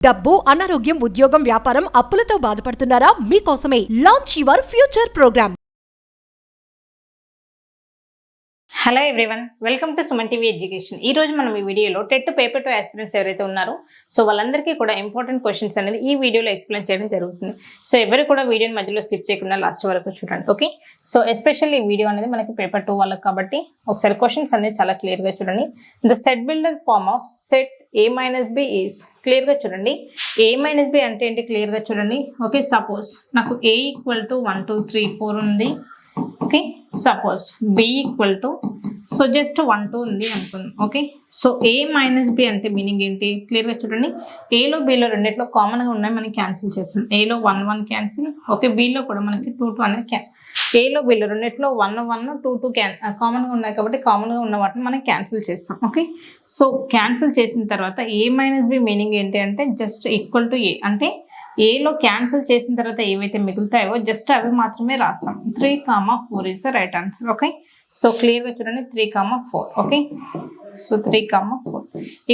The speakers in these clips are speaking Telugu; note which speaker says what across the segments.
Speaker 1: డబ్బు, అనారోగ్యం, ఉద్యోగం, వ్యాపారం, అప్పులతో బాధపడుతున్నారా? మీకోసమే launch your future programme.
Speaker 2: Hello everyone, welcome to Suman TV education. ఈ రోజు మనం ఈ వీడియోలో టెట్ పేపర్ 2 ఆస్పిరెంట్స్ ఎవరైతే ఉన్నారో సో వాళ్ళందరికీ కూడా ఇంపార్టెంట్ క్వశ్చన్స్ అనేది ఈ వీడియోలో ఎక్స్ప్లెయిన్ చేయడం జరుగుతుంది. సో ఎవరు కూడా వీడియోని మధ్యలో స్కిప్ చేయకుండా లాస్ట్ వరకు చూడండి. ఓకే, సో ఎస్పెషల్లీ ఈ వీడియో అనేది మనకి పేపర్ 2 వాళ్ళకి కాబట్టి ఒకసారి క్వశ్చన్స్ అనేది చాలా క్లియర్గా చూడండి. The set builder form of set a minus b is క్లియర్గా చూడండి. a minus b అంటే ఏంటి క్లియర్గా చూడండి. ఓకే, సపోజ్ నాకు a ఈక్వల్ టు 1 2 3 4 ఉంది. Okay, suppose b equal to so just 1 2 ఉంది అనుకుందాం. Okay, so a minus b అంటే మీనింగ్ ఏంటి క్లియర్గా చూడండి. ఏలో బీలో రెండిట్లో కామన్గా ఉన్నాయి, మనం క్యాన్సిల్ చేస్తాం. ఏలో 1 1 క్యాన్సిల్. ఓకే, బీలో కూడా మనకి 2 2 అనేది ఏలో బీలో రెండిట్లో 1 1 2 2 కామన్గా ఉన్నాయి కాబట్టి కామన్గా ఉన్న వాటిని మనం క్యాన్సిల్ చేస్తాం. ఓకే, సో క్యాన్సిల్ చేసిన తర్వాత ఏ మైనస్ బి మీనింగ్ ఏంటి అంటే జస్ట్ ఈక్వల్ టు ఏ అంటే ఏలో క్యాన్సిల్ చేసిన తర్వాత ఏవైతే మిగులుతాయో జస్ట్ అవి మాత్రమే రాస్తాం. 3, 4 is the right answer. Okay, so క్లియర్గా చూడండి 3, 4. Okay, so 3, 4.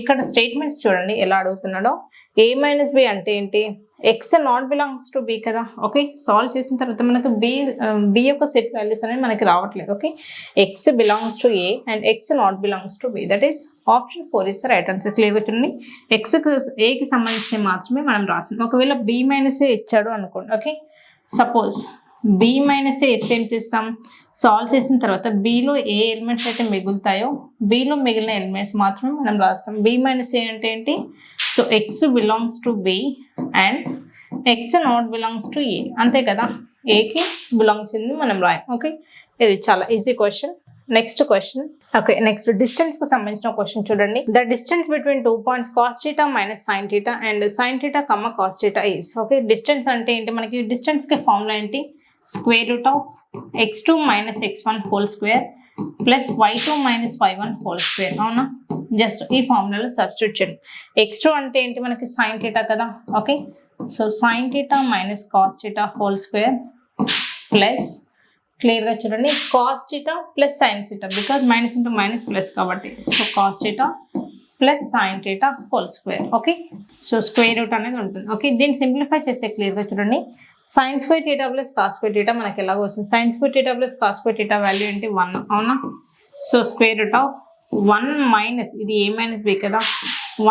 Speaker 2: ఇక్కడ స్టేట్మెంట్స్ చూడండి ఎలా అడుగుతున్నాడో. ఏ మైనస్ బి అంటే ఏంటి, X not belongs to B కదా. ఓకే, సాల్వ్ చేసిన తర్వాత మనకు బి యొక్క సెట్ వాల్యూస్ అనేది మనకి రావట్లేదు. Okay, X belongs to A and x not belongs to B, that is option 4 is right answer. క్లియర్గా చూడండి, ఏకి సంబంధించినవి మాత్రమే మనం రాసాం. ఒకవేళ బి మైనస్ ఏ ఇచ్చాడు అనుకోండి. ఓకే, సపోజ్ బి మైనస్ ఏ ఏం చేస్తాం, సాల్వ్ చేసిన తర్వాత బిలో ఏ ఎలిమెంట్స్ అయితే మిగులుతాయో బిలో మిగిలిన ఎలిమెంట్స్ మాత్రమే మనం రాస్తాం. బి మైనస్ ఏ అంటే ఏంటి, so x belongs to B and x not belongs to A, అంతే కదా. ఏకి బిలాంగ్స్ అయింది మనం రాయం. ఓకే, ఇది చాలా easy question. Next question. Okay, next distance కి సంబంధించిన క్వశ్చన్ చూడండి. The distance between 2 points cos theta minus sine theta and sine theta Kamma cos theta is. Okay, distance అంటే ఏంటి, మనకి డిస్టెన్స్ కి ఫార్ములా ఏంటి, square root of x2 minus x1 whole square plus y2 minus y1 whole square. అవునా, జస్ట్ ఈ ఫార్ములాలో సబ్స్టిట్యూట్ చేయండి. x2 అంటే ఏంటి మనకి సైన్ థీటా కదా. Okay, so sign theta minus cos theta whole square plus క్లియర్గా చూడండి cos theta plus sine theta, because minus into minus plus కాబట్టి so cos theta plus sine theta whole square. Okay, so square root అనేది ఉంటుంది. ఓకే, దీన్ని సింప్లిఫై చేస్తే క్లియర్గా చూడండి, sine square theta plus cos square theta మనకి ఎలాగో వస్తుంది. Sine square theta plus cos square theta value ఏంటి 1. అవునా, so square root of 1 minus ఇది ఏ మైనస్ బి కదా,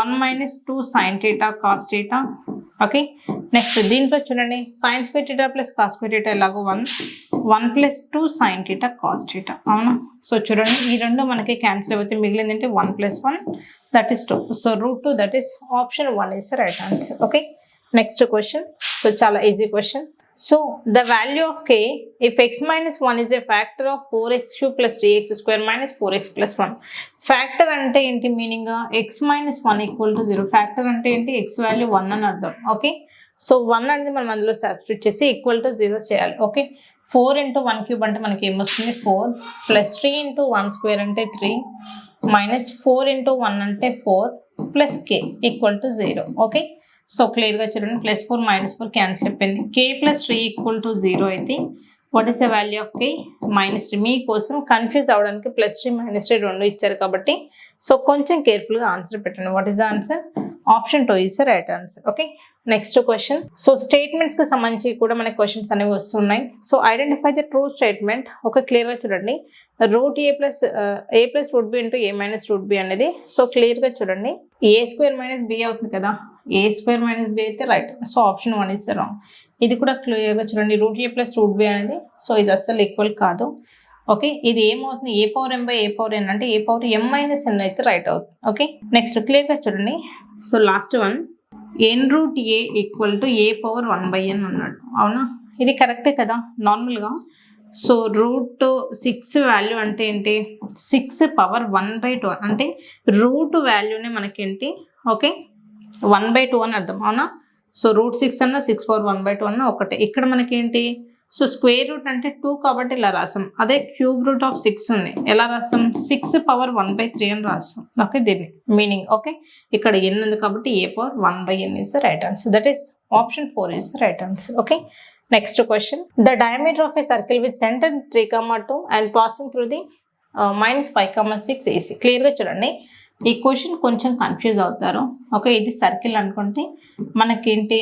Speaker 2: 1 minus 2 sine theta cos theta. Okay, next దీంట్లో చూడండి sine square theta plus cos square theta ఎలాగో 1 plus 2 sine theta cos theta. అవునా, సో చూడండి ఈ రెండు మనకి క్యాన్సిల్ అయిపోతే మిగిలింది అంటే 1 plus 1 that is 2. So root 2 that is option 1 is right answer. Okay, next question. So చాలా easy question. So the value of k if x minus 1 is a factor of 4x³ plus 3x square minus 4x plus 1. Factor అంటే ఏంటి meaning, x minus 1 equal to 0. Factor అంటే ఏంటి, x వాల్యూ 1 అని అర్థం. ఓకే, సో 1 అనేది మనం అందులో సబ్స్టిట్యూట్ చేసి ఈక్వల్ టు 0 చేయాలి. ఓకే, 4 into 1 cube అంటే మనకి ఏమొస్తుంది 4 ప్లస్ 3 into 1 స్క్వేర్ అంటే 3 మైనస్ 4 into 1 అంటే 4 plus k equal to 0. Okay, so క్లియర్గా చూడండి ప్లస్ 4 మైనస్ 4 క్యాన్సిల్ అయిపోయింది. k ప్లస్ 3 ఈక్వల్ టు 0 అయితే what is the value of k minus 3. మీకోసం కన్ఫ్యూజ్ అవ్వడానికి ప్లస్ 3 మైనస్ 3 రెండు ఇచ్చారు కాబట్టి సో కొంచెం కేర్ఫుల్గా ఆన్సర్ పెట్టండి. What is the answer, option 2 is the right answer. Okay, next question. So స్టేట్మెంట్స్కి సంబంధించి కూడా మనకి క్వశ్చన్స్ అనేవి వస్తున్నాయి. So identify the true statement. ఒక క్లియర్గా చూడండి, root A plus root B into A minus root B అనేది. సో క్లియర్గా చూడండి ఏ స్క్వేర్ మైనస్ బి అవుతుంది కదా, ఏ స్క్వేర్ మైనస్ బి అయితే right. So option 1 is wrong. ఇది కూడా క్లియర్గా చూడండి root A plus root B అనేది సో ఇది అస్సలు ఈక్వల్ కాదు. ఓకే, ఇది ఏమవుతుంది A power M by A power N అంటే ఏ పవర్ ఎం మైనస్ ఎన్ అయితే రైట్ అవుతుంది. ఓకే, నెక్స్ట్ క్లియర్గా చూడండి. So last one N root A equal to A power 1 by N అన్నాడు. అవునా, ఇది కరెక్టే కదా నార్మల్గా. సో రూట్ 6 వాల్యూ అంటే ఏంటి, 6 పవర్ 1/2 అంటే రూట్ వాల్యూనే మనకేంటి ఓకే 1/2 అని అర్థం. అవునా, సో రూట్ 6 అన్న 6 పవర్ 1/2 అన్న ఒకటే. ఇక్కడ మనకేంటి, సో స్క్వేర్ రూట్ అంటే 2 కాబట్టి ఇలా రాస్తాం. అదే క్యూబ్ రూట్ ఆఫ్ 6 ఉంది, ఎలా రాస్తాం 6 పవర్ 1/3 అని రాస్తాం. ఓకే, దీన్ని మీనింగ్. ఓకే, ఇక్కడ ఎన్ ఉంది కాబట్టి A power 1/n is the right answer. That is option 4 is the right answer. Okay, next question. The diameter of a circle with centre 3, 2 and passing through the -5, 6 AC. క్లియర్గా చూడండి ఈ క్వశ్చన్ కొంచెం కన్ఫ్యూజ్ అవుతారు. ఓకే, ఇది సర్కిల్ అనుకుంటే మనకేంటి,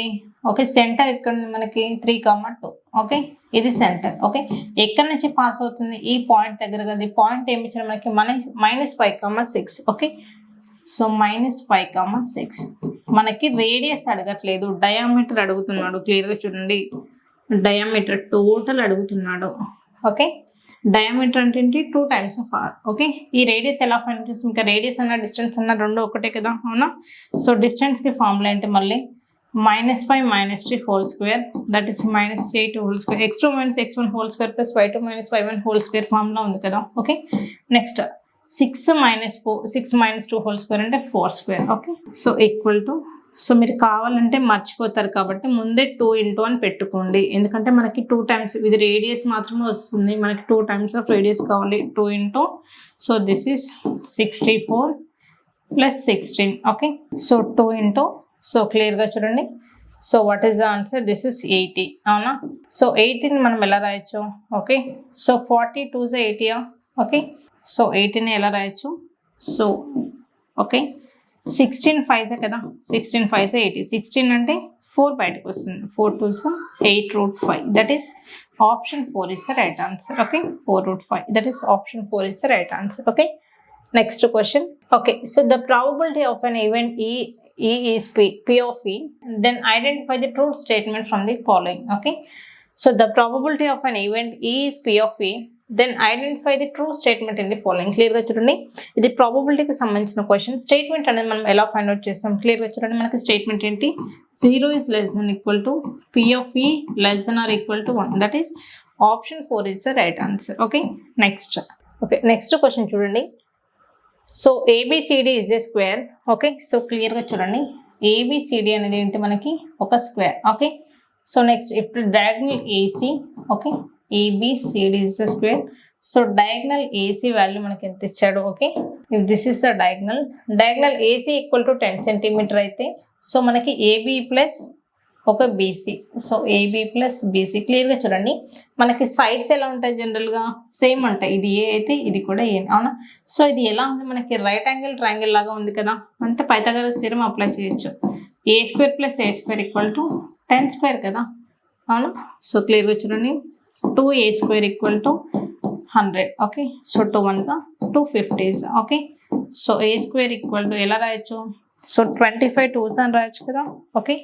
Speaker 2: ఓకే సెంటర్ ఇక్కడ మనకి 3,2. ఓకే, ఇది సెంటర్. ఓకే, ఎక్కడి నుంచి పాస్ అవుతుంది, ఈ పాయింట్ దగ్గర కదా. ఈ పాయింట్ ఏమి ఇచ్చారు మనకి, -5,6. Okay, so -5,6. మనకి రేడియస్ అడగట్లేదు, డయామీటర్ అడుగుతున్నాడు. క్లియర్గా చూడండి, డయామీటర్ టోటల్ అడుగుతున్నాడు. ఓకే, డయామీటర్ అంటే ఏంటి, 2 times of r. ఓకే, ఈ రేడియస్ ఎలా ఫైండ్ చేస్తాం, ఇంకా రేడియస్ అన్న డిస్టెన్స్ అన్న రెండు ఒకటే కదా, అవునా. సో డిస్టెన్స్కి ఫార్ములా ఏంటి మళ్ళీ, -5 - 3 whole square, that is -8 whole square, x2 - x1 whole square plus y2 - y1 whole square formula ఉంది కదా. ఓకే, నెక్స్ట్ 6 - 2 whole square అంటే 4 square. Okay, so equal to, so మీరు కావాలంటే మర్చిపోతారు కాబట్టి ముందే 2 into అని పెట్టుకోండి, ఎందుకంటే మనకి 2 times, ఇది రేడియస్ మాత్రమే వస్తుంది, మనకి 2 times ఆఫ్ రేడియస్ కావాలి. 2 into, so this is 64 + 16. Okay, so 2 into, so క్లియర్గా చూడండి. So what is the answer, this is 80. అవునా, సో 80ని మనం ఎలా రాయొచ్చు, okay, so 42 is 80. Okay, so 80ని ఎలా రాయొచ్చు, సో ఓకే 16 5 కదా, 16 5 80. 16 అంటే 4 బయటకు వస్తుంది, 4 2s 8√5. That is option 4 is the right answer. Okay, 4√5, that is option 4 is the right answer. Okay, next question. Okay, so the probability of an event E is P of E, then identify the true statement from the following. Okay, so the probability of an event E is P of E, then identify the true statement in the following. Clear గా చూడండి, ఇది ప్రాబబిలిటీకి సంబంధించిన క్వశ్చన్. స్టేట్మెంట్ అనేది మనం ఎలా ఫైండ్ అవుట్ చేస్తాం, క్లియర్ గా చూడండి. మనకి స్టేట్మెంట్ ఏంటి, 0 is less than equal to P of E less than or equal to 1. That is option 4 is the right answer. Okay, next. Okay, next question చూడండి. So ABCD is a square. Okay, so క్లియర్గా చూడండి, ABCD అనేది ఏంటి మనకి ఒక స్క్వేర్. ఓకే, సో నెక్స్ట్ ఇప్పుడు diagonal AC. Okay, ABCD is the square. So diagonal AC value మనకి ఎంత ఇచ్చాడు. Okay, if this is the diagonal AC equal to 10 cm అయితే, సో మనకి AB ప్లస్ ఒక BC, so AB plus BC. క్లియర్గా చూడండి, మనకి సైడ్స్ ఎలా ఉంటాయి, జనరల్గా సేమ్ ఉంటాయి. ఇది ఏ అయితే ఇది కూడా ఏ, అవునా. సో ఇది ఎలా ఉంది, మనకి రైట్ యాంగిల్ ట్రయాంగిల్ లాగా ఉంది కదా, అంటే పైథాగరస్ థియరం అప్లై చేయొచ్చు. A² + A² = 10² కదా, అవునా. సో క్లియర్గా చూడండి, 2A² = 100. Okay, so 2 1s 250s. Okay, so A² ఎలా రాయొచ్చు, సో 25 2s అని రాయొచ్చు కదా. Okay,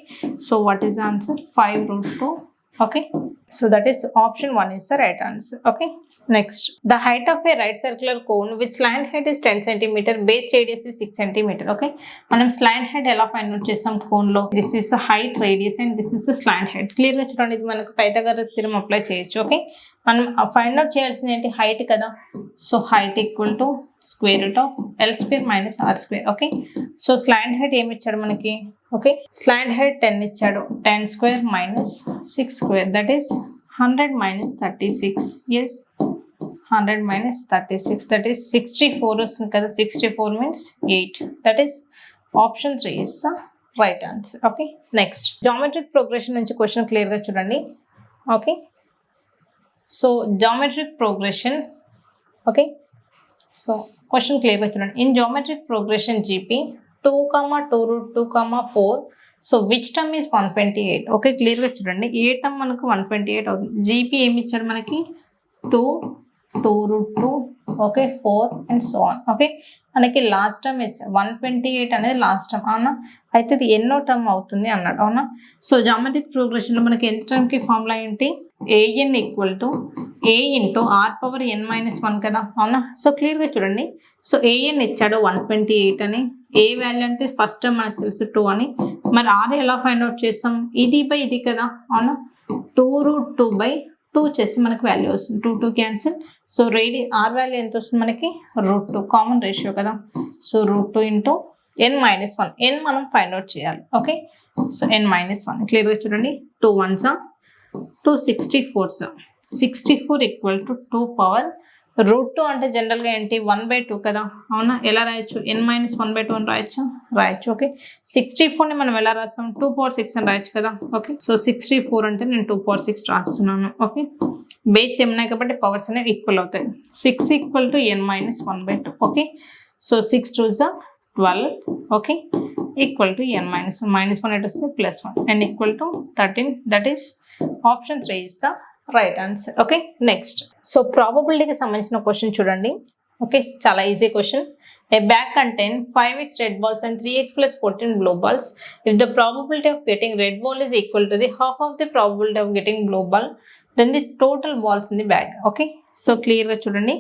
Speaker 2: so what is the answer, 5√2. Okay, so that is option 1 is the right answer. Okay, next, the height of a right circular cone with slant height is 10 cm, base radius is 6 cm. Okay, మనం స్లాంట్ హైట్ ఎలా ఫైండ్ అవుట్ చేస్తాం కోన్ లో, this is the height, radius and this is the slant height. Clear గా చూడండి, ఇది మనకు పైథాగరస్ థియరం అప్లై చేయొచ్చు. ఓకే, మనం ఫైండ్ అవుట్ చేయాల్సింది ఏంటి, హైట్ కదా. So height equal to √L² - R². Okay, so slant height ఏమి ఇచ్చాడు మనకి, ఓకే స్లాంట్ హైట్ 10 ఇచ్చాడు, 10² - 6², that is 100 - 36. Yes, 100 - 36, that is 64 వస్తుంది కదా. 64 means 8. That is option 3 is the right answer. Okay, next geometric progression నుంచి క్వశ్చన్ క్లియర్గా చూడండి. Okay, so geometric progression. Okay, so question క్లియర్గా చూడండి. In geometric progression GP 2, 2√2, 4. So which term is 128. Okay, క్లియర్గా చూడండి, ఏ టర్మ్ మనకు 128 అవుతుంది. GP ఏమి ఇచ్చాడు మనకి, 2, 2√2, okay 4 and so on. Okay, మనకి లాస్ట్ టర్మ్ ఇచ్చాడు 128 అనేది లాస్ట్ టర్మ్, అవునా. అయితే ఇది ఎన్నో టర్మ్ అవుతుంది అన్నాడు, అవునా. సో జామెట్రిక్ ప్రోగ్రెషన్లో మనకి ఎంత టర్మ్కి ఫార్ములా ఏంటి, AN = A × R⁻n - 1 కదా, అవునా. సో క్లియర్గా చూడండి, సో AN ఇచ్చాడు 128 అని, ఏ వాల్యూ అంటే ఫస్ట్ టర్మ్ మనకు తెలుసు 2 అని. మరి R ఎలా ఫైండ్ అవుట్ చేస్తాం, ఇది బై ఇది కదా, అవునా. 2√2/2 చేసి మనకి వాల్యూ వస్తుంది, 2 2 క్యాన్సిల్. సో R వాల్యూ ఎంత వస్తుంది మనకి, √2, కామన్ రేషియో కదా. సో √2 × n - 1, n మనం ఫైండ్ అవుట్ చేయాలి. ఓకే, సో n - 1 క్లియర్గా చూడండి, 2 1s 264s, 64 = 2 పవర్ √2 అంటే జనరల్గా ఏంటి 1/2 కదా, అవునా. ఎలా రాయొచ్చు, n - 1/2 అని రాయొచ్చు. ఓకే, 64ని మనం ఎలా రాస్తాం, 2/6 అని రాయొచ్చు కదా. ఓకే, సో 64 అంటే నేను 2/6 రాస్తున్నాను. ఓకే, బేస్ ఉన్నాయి కాబట్టి పవర్స్ అనేవి ఈక్వల్ అవుతాయి. 6 = n - 1/2. Okay, so 6 2s 12 okay equal to n minus 1 minus 1 ఎటు వస్తే plus 1 and equal to 13 that is option 3 is the right answer okay next so ప్రాబబిలిటీకి సంబంధించిన క్వశ్చన్ చూడండి ఓకే చాలా easy question A bag contains 5x red balls and 3x plus 14 blue balls. If the probability of getting red ball is equal to the half of the probability of getting blue ball, then the total balls in the bag. Okay. So క్లియర్గా చూడండి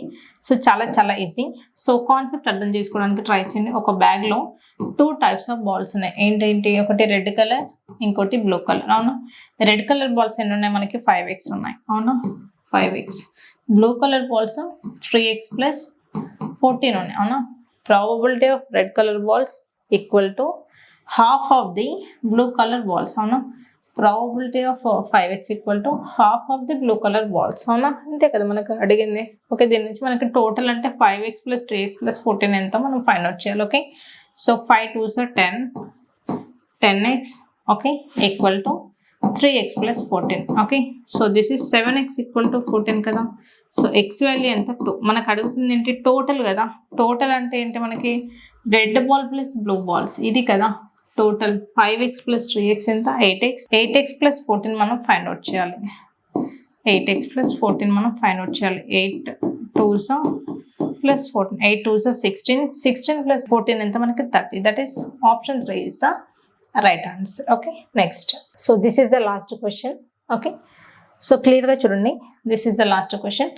Speaker 2: సో చాలా ఈజీ సో కాన్సెప్ట్ అర్థం చేసుకోవడానికి ట్రై చేయండి ఒక బ్యాగ్లో 2 types ఆఫ్ బాల్స్ ఉన్నాయి ఏంటేంటి ఒకటి రెడ్ కలర్ ఇంకోటి బ్లూ కలర్ అవునా రెడ్ కలర్ బాల్స్ ఎన్ని ఉన్నాయి మనకి 5x ఉన్నాయి అవునా 5x blue colour balls 3x plus 14 ఉన్నాయి అవునా probability of red color balls equal to half of the blue color balls అవునా probability of 5x equal to half of the blue color balls అవునా అంతే కదా మనకు అడిగింది ఓకే దీని నుంచి మనకి టోటల్ అంటే 5x plus 3x plus 14 ఎంత మనం ఫైండ్ అవుట్ చేయాలి okay so 5 2s are 10 10x okay equal to 3x plus 14 okay so this is 7x equal to 14 కదా సో ఎక్స్ వాల్యూ ఎంత 2 మనకు అడుగుతుంది ఏంటి టోటల్ కదా టోటల్ అంటే ఏంటి మనకి red ball plus blue balls ఇది కదా టోటల్ 5x ప్లస్ 3x ఎంత 8x ప్లస్ 14 మనం ఫైండ్ అవుట్ చేయాలి 8x ప్లస్ 14 మనం ఫైండ్ అవుట్ చేయాలి 8 2s ప్లస్ 14 8 2s 16 ప్లస్ 14 ఎంత మనకి 30 that is option 3 is the right answer okay next so this is the last question okay so క్లియర్గా చూడండి this is the last question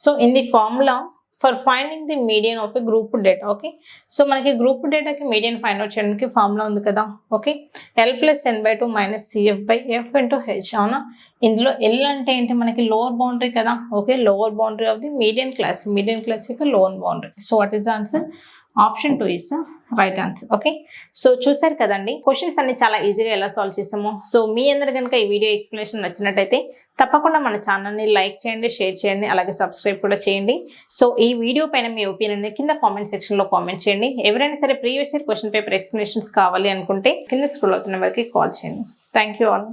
Speaker 2: so in the formula for finding the median of a group data okay so మనకి గ్రూప్ డేటాకి మీడియన్ ఫైండ్ అవుట్ చేయడానికి ఫార్ములా ఉంది కదా okay L plus n/2 minus CF by F into H అవునా ఇందులో L అంటే ఏంటి మనకి లోవర్ బౌండరీ కదా okay lower boundary of the median class యొక్క lower boundary so what is the answer option 2 is right answer okay so చూసారు కదండి క్వశ్చన్స్ అన్ని చాలా ఈజీగా ఎలా సాల్వ్ చేసామో సో మీ అందరు కనుక ఈ వీడియో ఎక్స్ప్లెనేషన్ నచ్చినట్టయితే తప్పకుండా మన ఛానల్ని లైక్ చేయండి షేర్ చేయండి అలాగే సబ్స్క్రైబ్ కూడా చేయండి సో ఈ వీడియో పైన మీ ఒపీనియన్ కింద కామెంట్ సెక్షన్లో కామెంట్ చేయండి ఎవరైనా సరే previous year question paper explanations కావాలి అనుకుంటే కింద స్క్రోల్ అవుతున్న వరకు కాల్ చేయండి థ్యాంక్ యూ ఆల్